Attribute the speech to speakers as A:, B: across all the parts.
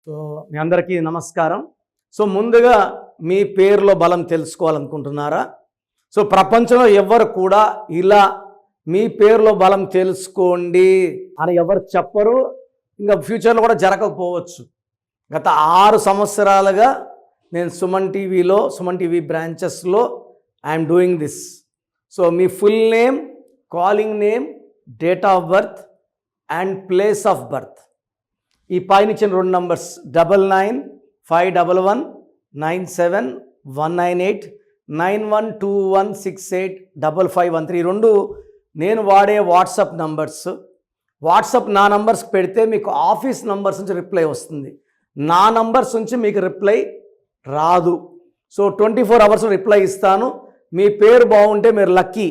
A: So మీ అందరికీ నమస్కారం. So ముందుగా మీ పేరులో బలం తెలుసుకోవాలనుకుంటున్నారా? సో ప్రపంచంలో ఎవరు కూడా ఇలా మీ పేరులో బలం తెలుసుకోండి అని ఎవరు చెప్పరు. ఇంకా ఫ్యూచర్లో కూడా జరగకపోవచ్చు. గత 6 సంవత్సరాలుగా నేను సుమన్ టీవీ బ్రాంచెస్లో ఐఎమ్ డూయింగ్ దిస్. సో మీ full name, calling name, date of birth and place of birth, ఈ పైన ఇచ్చిన 2 నంబర్స్ 9951197198 9121685513 ఈ 2 నేను వాడే వాట్సాప్ నంబర్స్. వాట్సాప్ నా నంబర్స్కి పెడితే మీకు ఆఫీస్ నంబర్స్ నుంచి రిప్లై వస్తుంది. నా నంబర్స్ నుంచి మీకు రిప్లై రాదు. సో 24 అవర్స్ రిప్లై ఇస్తాను. మీ పేరు బాగుంటే మీరు లక్కీ,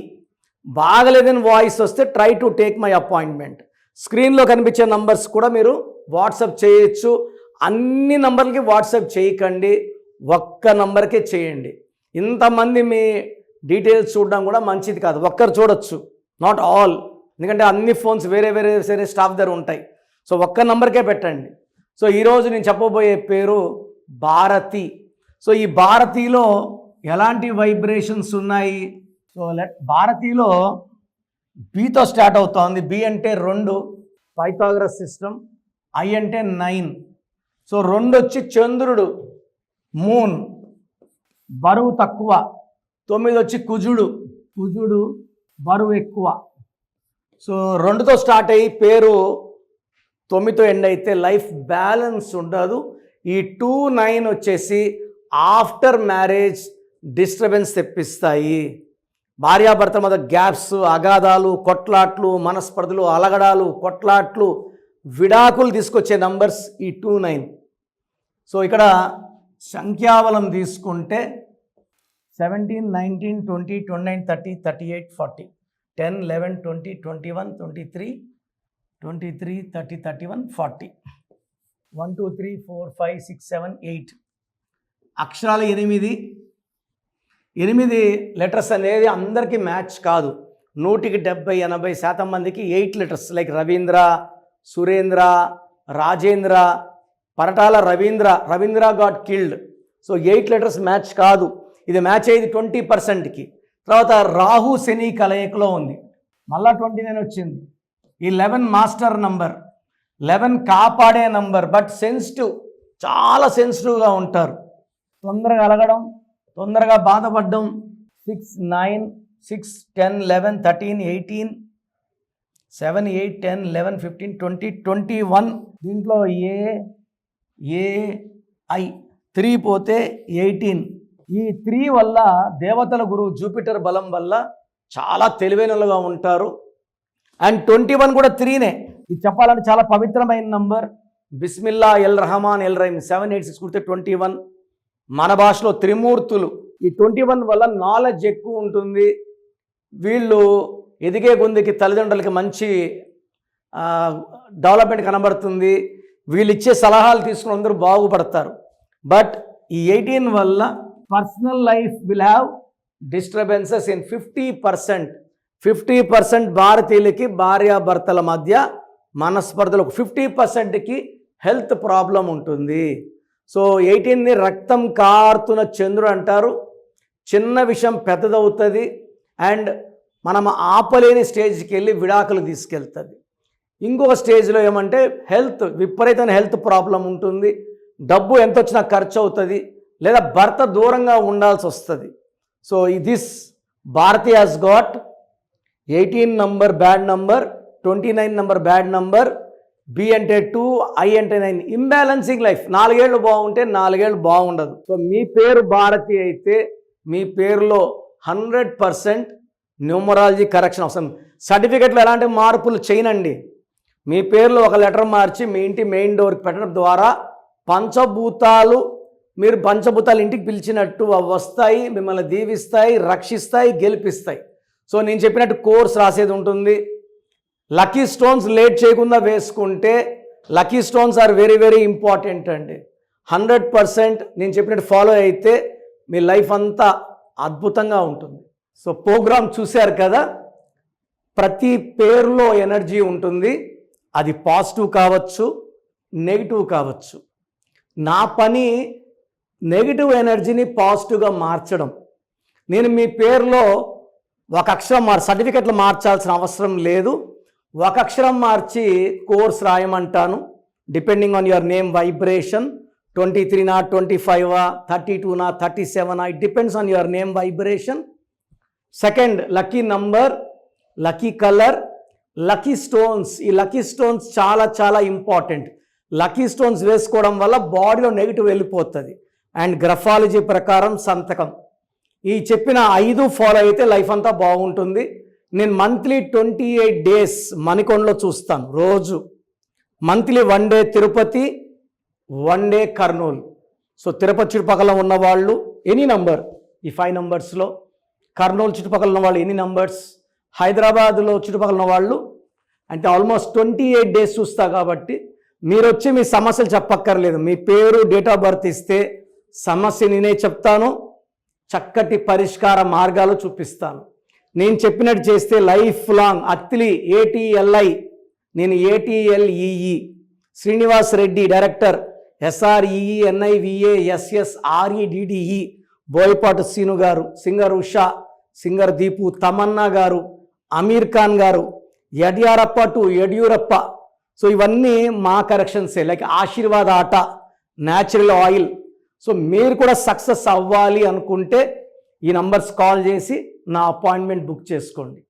A: బాగలేదని వాయిస్ వస్తే try to take my appointment. స్క్రీన్లో కనిపించే నంబర్స్ కూడా మీరు వాట్సాప్ చేయొచ్చు. అన్ని నంబర్లకి వాట్సాప్ చేయకండి, ఒక్క నంబర్కే చేయండి. ఇంతమంది మీ డీటెయిల్స్ చూడడం కూడా మంచిది కాదు. ఒక్కరు చూడొచ్చు, నాట్ ఆల్, ఎందుకంటే అన్ని ఫోన్స్ వేరే స్టాఫ్ దగ్గర ఉంటాయి. సో ఒక్క నంబర్కే పెట్టండి. సో ఈరోజు నేను చెప్పబోయే పేరు భారతి. సో ఈ భారతిలో ఎలాంటి వైబ్రేషన్స్ ఉన్నాయి? సో భారతిలో బితో స్టార్ట్ అవుతోంది. బి అంటే 2, పైథాగరస్ సిస్టమ్. ఐ అంటే 9. సో 2 వచ్చి చంద్రుడు, మూన్, బరువు తక్కువ. 9 వచ్చి కుజుడు, బరువు ఎక్కువ. సో 2తో స్టార్ట్ అయ్యి పేరు 9తో ఎండ్ అయితే లైఫ్ బ్యాలెన్స్ ఉండదు. ఈ 2, 9 వచ్చేసి ఆఫ్టర్ మ్యారేజ్ డిస్టర్బెన్స్ తెప్పిస్తాయి. భార్యాభర్త మధ్య గ్యాప్స్, అగాధాలు, కొట్లాట్లు, మనస్పర్ధలు, అలగడాలు, కొట్లాట్లు, విడాకులు తీసుకొచ్చే నంబర్స్ ఈ 2, 9. సో ఇక్కడ సంఖ్యాబలం తీసుకుంటే 17, 19, 20, 29, 30, 38, 40, 10, 11, 20, 21, 23, 30, 31, 40, 1, 2, 3, 4, 5, 6, 7, 8. అక్షరాలు 8 లెటర్స్ అనేది అందరికీ మ్యాచ్ కాదు. 100కి 70-80% మందికి 8 letters, like Ravindra, Surendra, Rajendra, Paritala Ravindra got killed. So 8 letters match కాదు. ఇది మ్యాచ్ అయ్యేది 20%కి. తర్వాత రాహు శని కలయికలో ఉంది, మళ్ళా 29 వచ్చింది. ఈ 11 మాస్టర్ నంబర్, 11 కాపాడే నంబర్. బట్ సెన్సిటివ్, చాలా సెన్సిటివ్గా ఉంటారు. తొందరగా అలగడం, తొందరగా బాధపడడం. 6, 9, 6, 10, 11, 13, 18, 7, 8, 10, 11, 15, 20, 21. దీంట్లో ఐ 3 పోతే 18. ఈ 3 వల్ల దేవతల గురువు జూపిటర్ బలం వల్ల చాలా తెలివైనలుగా ఉంటారు. అండ్ 21 కూడా 3నే. ఇది చెప్పాలంటే చాలా పవిత్రమైన number. Bismillah L Rahman L Rahim 7, 8, 6 కుడితే 21. మన భాషలో త్రిమూర్తులు. ఈ 21 వల్ల నాలెడ్జ్ ఎక్కువ ఉంటుంది. వీళ్ళు ఎదిగే కొందికి తల్లిదండ్రులకి మంచి డెవలప్మెంట్ కనబడుతుంది. వీళ్ళు ఇచ్చే సలహాలు తీసుకుని అందరూ బాగుపడతారు. బట్ ఈ 18 వల్ల personal life will have disturbances in 50%. 50% భారతీయులకి భార్యాభర్తల మధ్య మనస్పర్ధలు, 50%కి హెల్త్ ప్రాబ్లం ఉంటుంది. సో 18ని రక్తం కారుతున్న చంద్రుడు అంటారు. చిన్న విషయం పెద్దదవుతుంది అండ్ మనం ఆపలేని స్టేజ్కి వెళ్ళి విడాకులు తీసుకెళ్తుంది. ఇంకొక స్టేజ్లో ఏమంటే విపరీతమైన హెల్త్ ప్రాబ్లం ఉంటుంది. డబ్బు ఎంత వచ్చినా ఖర్చు అవుతుంది, లేదా భర్త దూరంగా ఉండాల్సి వస్తుంది. So this Bharati has got 18 number bad number, 29 number bad number, B అంటే 2, ఐ అంటే 9. Imbalancing life. 4 ఏళ్ళు బాగుంటే 4 ఏళ్ళు బాగుండదు. సో మీ పేరు భారతి అయితే మీ పేరులో 100% న్యూమరాలజీ కరెక్షన్ అవసరం. సర్టిఫికెట్లో ఎలాంటి మార్పులు చేయనండి. మీ పేరులో ఒక లెటర్ మార్చి మీ ఇంటి మెయిన్ డోర్కి పెట్టడం ద్వారా మీరు పంచభూతాలు ఇంటికి పిలిచినట్టు అవి వస్తాయి, మిమ్మల్ని దీవిస్తాయి, రక్షిస్తాయి, గెలిపిస్తాయి. సో నేను చెప్పినట్టు కోర్స్ రాసేది ఉంటుంది. లక్కీ స్టోన్స్ లేట్ చేయకుండా వేసుకుంటే, lucky stones are very important అండి. 100% నేను చెప్పినట్టు ఫాలో అయితే మీ లైఫ్ అంతా అద్భుతంగా ఉంటుంది. సో ప్రోగ్రామ్ చూశారు కదా, ప్రతి పేరులో ఎనర్జీ ఉంటుంది. అది పాజిటివ్ కావచ్చు, నెగిటివ్ కావచ్చు. నా పని నెగిటివ్ ఎనర్జీని పాజిటివ్గా మార్చడం. నేను మీ పేరులో ఒక అక్షరం సర్టిఫికెట్లు మార్చాల్సిన అవసరం లేదు. ఒక అక్షరం మార్చి కోర్స్ రాయమంటాను. Depending on your name vibration 23 25 32 37 it depends on your name vibration. Second, lucky number, lucky colour, lucky stones. ఈ లక్కీ స్టోన్స్ చాలా చాలా ఇంపార్టెంట్. లక్కీ స్టోన్స్ వేసుకోవడం వల్ల బాడీలో నెగిటివ్ వెళ్ళిపోతుంది. అండ్ గ్రఫాలజీ ప్రకారం సంతకం. ఈ చెప్పిన 5 ఫాలో అయితే లైఫ్ అంతా బాగుంటుంది. నేను మంత్లీ 28 డేస్ మణికొండలో చూస్తాను రోజు. Monthly 1 day Tirupati, 1 day Kurnool. So Tirupati చుట్టుపక్కల ఉన్నవాళ్ళు ఎనీ నంబర్, ఈ 5 నంబర్స్లో, కర్నూలు చుట్టుపక్కల ఉన్న వాళ్ళు ఎనీ నంబర్స్, హైదరాబాద్లో చుట్టుపక్కల ఉన్న వాళ్ళు అంటే ఆల్మోస్ట్ 28 డేస్ చూస్తా. కాబట్టి మీరు వచ్చి మీ సమస్యలు చెప్పక్కర్లేదు. మీ పేరు, డేట్ ఆఫ్ బర్త్ ఇస్తే సమస్య నేనే చెప్తాను, చక్కటి పరిష్కార మార్గాలు చూపిస్తాను. నేను చెప్పినట్టు చేస్తే లైఫ్ లాంగ్. అత్తిలి ATLI, నేను ATLEE, Srinivas Reddy director, SREENIVASSREDDE, Boyapati Seenu గారు, సింగర్ ఉషా, సింగర్ దీపు, తమన్నా గారు, అమీర్ ఖాన్ గారు, యడ్యారప్ప టు యడ్యూరప్ప. సో ఇవన్నీ మా కరెక్షన్సే. లైక్ ఆశీర్వాద ఆట, న్యాచురల్ ఆయిల్. సో మీరు కూడా సక్సెస్ అవ్వాలి అనుకుంటే ఈ నంబర్స్ కాల్ చేసి నా అపాయింట్మెంట్ బుక్ చేసుకోండి.